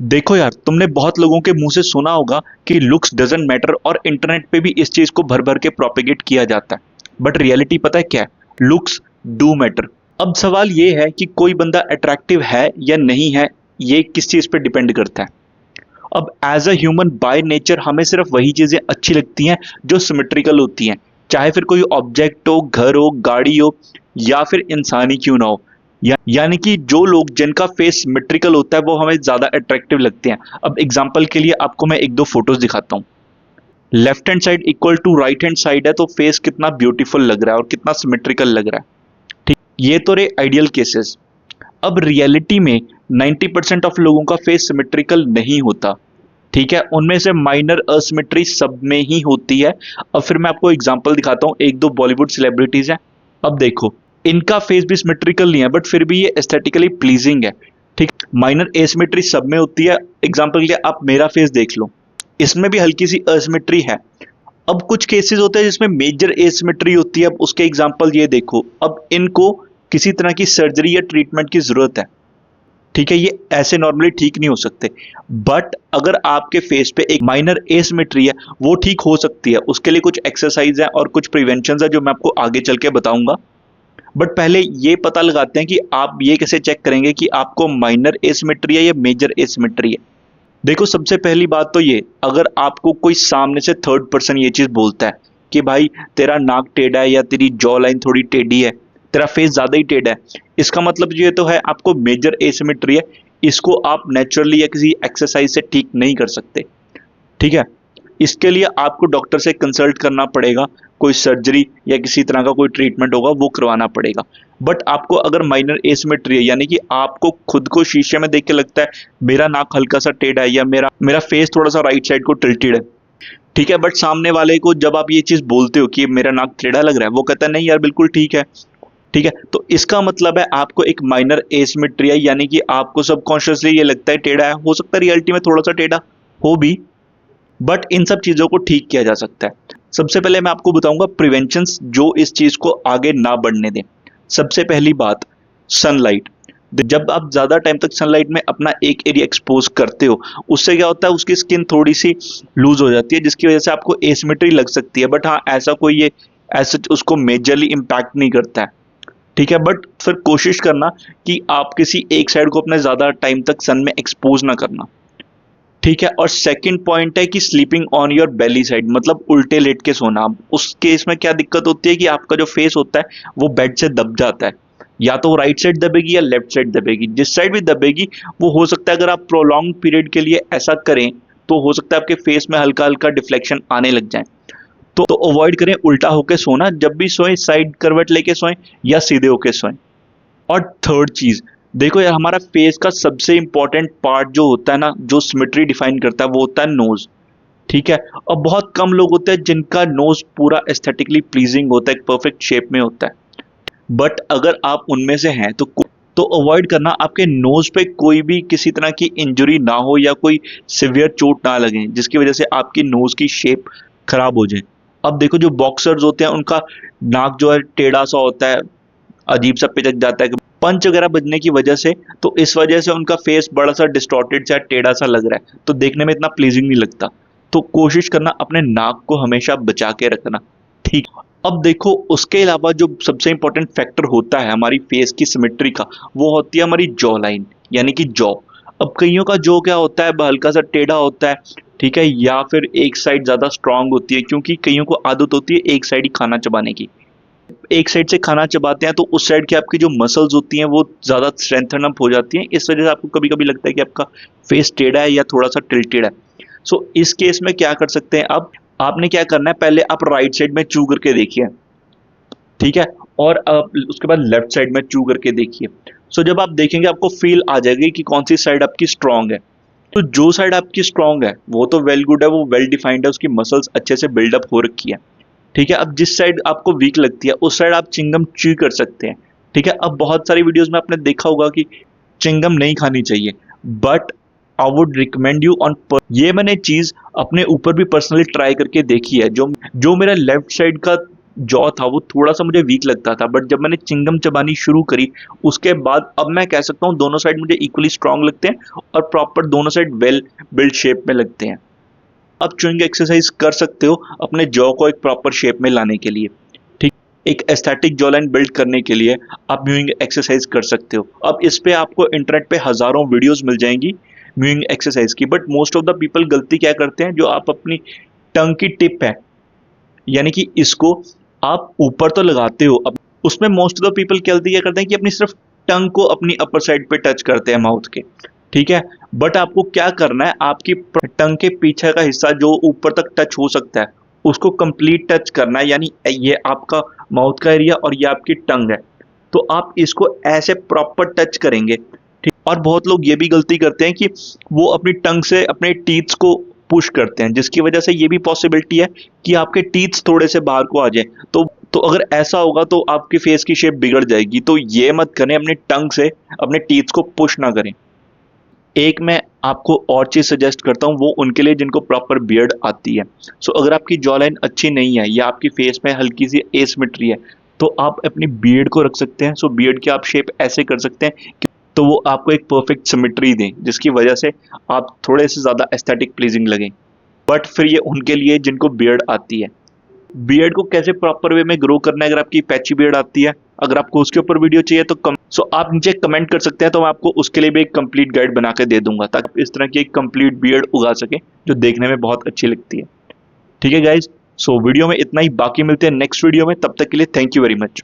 देखो यार, तुमने बहुत लोगों के मुंह से सुना होगा कि लुक्स डजंट मैटर, और इंटरनेट पे भी इस चीज को भर भर के प्रोपेगेट किया जाता है। बट रियलिटी पता है क्या है? Looks do matter. अब सवाल ये है कि कोई बंदा अट्रैक्टिव है या नहीं है, ये किस चीज पे डिपेंड करता है। अब as a human by nature हमें सिर्फ वही चीजें अच्छी लगती हैं जो सिमेट्रिकल होती हैं, चाहे फिर कोई ऑब्जेक्ट हो, घर हो, गाड़ी हो, या फिर इंसान ही क्यों ना हो। यानी कि जो लोग जिनका फेस सिमेट्रिकल होता है वो हमें ज्यादा अट्रैक्टिव लगते हैं। अब एग्जांपल के लिए आपको मैं एक दो फोटोज दिखाता हूँ। Left hand side equal to right hand side है, तो फेस कितना ब्यूटीफुल लग रहा है और कितना सिमेट्रिकल लग रहा है। ठीक, ये तो रहे आइडियल केसेस। अब रियलिटी में 90% ऑफ लोगों का फेस सिमेट्रिकल नहीं होता। ठीक है, उनमें से माइनर असिमेट्री सब में ही होती है। अब फिर मैं आपको एग्जांपल दिखाता हूँ, एक दो बॉलीवुड सेलिब्रिटीज हैं। अब देखो, इनका फेस भी सिमेट्रिकल नहीं है, बट फिर भी ये एस्थेटिकली प्लीजिंग है। ठीक, माइनर एसिमेट्री सब में होती है। एग्जांपल के लिए आप मेरा फेस देख लो, इसमें भी हल्की सी असिमेट्री है। अब कुछ केसेस होते हैं जिसमें मेजर एसिमेट्री होती है। अब उसके एग्जांपल ये देखो, अब इनको किसी तरह की सर्जरी या ट्रीटमेंट की जरूरत है। ठीक है, ये ऐसे नॉर्मली ठीक नहीं हो सकते। बट अगर आपके फेस पे एक माइनर एसिमेट्री है, वो ठीक हो सकती है। उसके लिए कुछ एक्सरसाइज है और कुछ प्रिवेंशन है जो मैं आपको आगे चल के बताऊंगा। बट पहले ये पता लगाते हैं कि आप ये कैसे चेक करेंगे कि आपको माइनर एसिमेट्री है या मेजर एसिमेट्री है। देखो, सबसे पहली बात तो ये, अगर आपको कोई सामने से थर्ड पर्सन ये चीज बोलता है कि भाई तेरा नाक टेढ़ा है या तेरी जॉ लाइन थोड़ी टेढ़ी है, तेरा फेस ज्यादा ही टेढ़ा है, इसका मतलब ये तो है आपको मेजर एसिमेट्री है। इसको आप नेचुरली या किसी एक्सरसाइज से ठीक नहीं कर सकते। ठीक है, इसके लिए आपको डॉक्टर से कंसल्ट करना पड़ेगा, कोई सर्जरी या किसी तरह का कोई ट्रीटमेंट होगा वो करवाना पड़ेगा। बट आपको अगर माइनर एसिमेट्री है, यानी कि आपको खुद को शीशे में देख के लगता है मेरा नाक हल्का सा टेढ़ा है या मेरा मेरा फेस थोड़ा सा राइट साइड को टिल्टेड है। ठीक है, बट सामने वाले को जब आप ये चीज बोलते हो कि मेरा नाक टेढ़ा लग रहा है, वो कहता है नहीं यार बिल्कुल ठीक है। ठीक है, तो इसका मतलब है आपको एक माइनर एसिमेट्री है, यानी कि आपको सबकॉन्शियसली ये लगता है टेढ़ा है। हो सकता है रियलिटी में थोड़ा सा टेढ़ा हो भी, बट इन सब चीजों को ठीक किया जा सकता है। सबसे पहले मैं आपको बताऊंगा प्रिवेंशंस जो इस चीज को आगे ना बढ़ने दें। सबसे पहली बात, सनलाइट। जब आप ज्यादा टाइम तक सनलाइट में अपना एक एरिया एक्सपोज करते हो, उससे क्या होता है, उसकी स्किन थोड़ी सी लूज हो जाती है, जिसकी वजह से आपको एसिमेट्री लग सकती है। बट हाँ, ऐसा कोई ये ऐसा उसको मेजरली इम्पैक्ट नहीं करता है। ठीक है, बट फिर कोशिश करना कि आप किसी एक साइड को अपने ज्यादा टाइम तक सन में एक्सपोज ना करना। ठीक है, और सेकंड पॉइंट है कि sleeping on your belly side, मतलब उल्टे लेट के सोना। उस केस में क्या दिक्कत होती है कि आपका जो फेस होता है वो बेड से दब जाता है। या तो वो राइट साइड दबेगी या लेफ्ट साइड दबेगी, जिस साइड भी दबेगी वो हो सकता है, अगर आप प्रोलॉन्ग पीरियड के लिए ऐसा करें तो हो सकता है आपके फेस में हल्का हल्का डिफ्लेक्शन आने लग जाए। तो अवॉइड करें उल्टा होके सोना। जब भी सोएं साइड करवट लेके सोएं या सीधे होके सोएं। और थर्ड चीज, देखो यार, हमारा फेस का सबसे इंपॉर्टेंट पार्ट जो होता है ना, जो सिमेट्री डिफाइन करता है, वो होता है नोज। ठीक है, और बहुत कम लोग होते हैं जिनका नोज पूरा एस्थेटिकली प्लीजिंग होता है, एक परफेक्ट शेप में होता है। बट अगर आप उनमें से हैं तो अवॉइड करना आपके नोज पे कोई भी किसी तरह की इंजरी ना हो या कोई सिवियर चोट ना लगे जिसकी वजह से आपकी नोज की शेप खराब हो जाए। अब देखो, जो बॉक्सर्स होते हैं उनका नाक जो है टेढ़ा सा होता है, अजीब सा पिचक जाता है पंच वगैरह बजने की वजह से, तो इस वजह से उनका फेस बड़ा सा डिस्टॉर्टेड सा टेढ़ा सा लग रहा है, तो देखने में इतना प्लीजिंग नहीं लगता। तो कोशिश करना अपने नाक को हमेशा बचा के रखना। ठीक, अब देखो, उसके अलावा जो सबसे इंपॉर्टेंट फैक्टर होता है हमारी फेस की सिमेट्री का, वो होती है हमारी जॉ लाइन, यानी कि जॉ। अब कईयों का जॉ क्या होता है, हल्का सा टेढ़ा होता है। ठीक है, या फिर एक साइड ज्यादा स्ट्रांग होती है, क्योंकि कईयों को आदत होती है एक साइड ही खाना चबाने की। एक साइड से खाना चबाते हैं तो उस साइड की आपकी जो मसल्स होती हैं वो ज्यादा स्ट्रेंथन अप हो जाती हैं, इस वजह से आपको कभी कभी लगता है कि आपका फेस टेढ़ा है या थोड़ा सा टिल्टेड है। सो इस केस में क्या कर सकते हैं, अब आपने क्या करना है, पहले आप राइट साइड में चू करके देखिए। ठीक है, और उसके बाद लेफ्ट साइड में चू करके देखिए। सो जब आप देखेंगे आपको फील आ जाएगी कि कौन सी साइड आपकी स्ट्रांग है। तो जो साइड आपकी स्ट्रांग है वो तो वेल गुड है, वो वेल डिफाइंड है, उसकी मसल्स अच्छे से बिल्डअप हो रखी है। ठीक है, अब जिस साइड आपको वीक लगती है उस साइड आप चिंगम च्यू कर सकते हैं। ठीक है, अब बहुत सारी वीडियोस में आपने देखा होगा कि चिंगम नहीं खानी चाहिए, but I would recommend you on, ये मैंने चीज अपने ऊपर भी पर्सनली ट्राई करके देखी है। जो जो मेरा लेफ्ट साइड का जॉ था वो थोड़ा सा मुझे वीक लगता था, बट जब मैंने चिंगम चबानी शुरू करी उसके बाद अब मैं कह सकता हूँ दोनों साइड मुझे इक्वली स्ट्रांग लगते हैं और प्रॉपर दोनों साइड वेल बिल्ड शेप में लगते हैं। अब च्यूइंग एक्सरसाइज कर सकते हो अपने जॉ को एक प्रॉपर शेप में लाने के लिए। ठीक, एक एस्थेटिक जॉ लाइन बिल्ड करने के लिए आप म्यूइंग एक्सरसाइज कर सकते हो। अब इस पे आपको इंटरनेट पे हजारों वीडियोस मिल जाएंगी म्यूइंग एक्सरसाइज की, but most of the people गलती क्या करते हैं, जो आप अपनी टंग की टिप है यानी कि इसको आप ऊपर तो लगाते हो, अब उसमें मोस्ट ऑफ द पीपल गलती क्या करते हैं कि अपनी सिर्फ टंग को अपनी अपर साइड पे टच करते हैं माउथ के। ठीक है, बट आपको क्या करना है, आपकी टंग के पीछे का हिस्सा जो ऊपर तक टच हो सकता है उसको कंप्लीट टच करना है, यानी ये आपका माउथ का एरिया और ये आपकी टंग है, तो आप इसको ऐसे प्रॉपर टच करेंगे। ठीक, और बहुत लोग ये भी गलती करते हैं कि वो अपनी टंग से अपने टीथ्स को पुश करते हैं, जिसकी वजह से ये भी पॉसिबिलिटी है कि आपके टीथ्स थोड़े से बाहर को आ जाए। तो अगर ऐसा होगा तो आपकी फेस की शेप बिगड़ जाएगी, तो ये मत करें, अपनी टंग से अपने टीथ्स को पुश ना करें। एक मैं आपको और चीज सजेस्ट करता हूँ, वो उनके लिए जिनको प्रॉपर बियर्ड आती है। सो अगर आपकी जॉ लाइन अच्छी नहीं है या आपकी फेस में हल्की सी एसिमेट्री है तो आप अपनी बियर्ड को रख सकते हैं। सो बियर्ड की आप शेप ऐसे कर सकते हैं कि तो वो आपको एक परफेक्ट सिमेट्री दें, जिसकी वजह से आप थोड़े से ज्यादा एस्थेटिक प्लीजिंग लगें। बट फिर ये उनके लिए जिनको बियर्ड आती है। बियर्ड को कैसे प्रॉपर वे में ग्रो करना है, अगर आपकी पैची बियर्ड आती है, अगर आपको उसके ऊपर वीडियो चाहिए तो आप नीचे कमेंट कर सकते हैं, तो मैं आपको उसके लिए भी एक कंप्लीट गाइड बना के दे दूंगा ताकि इस तरह की एक कंप्लीट बियर्ड उगा सके जो देखने में बहुत अच्छी लगती है। ठीक है गाइज, सो वीडियो में इतना ही, बाकी मिलते हैं नेक्स्ट वीडियो में, तब तक के लिए थैंक यू वेरी मच।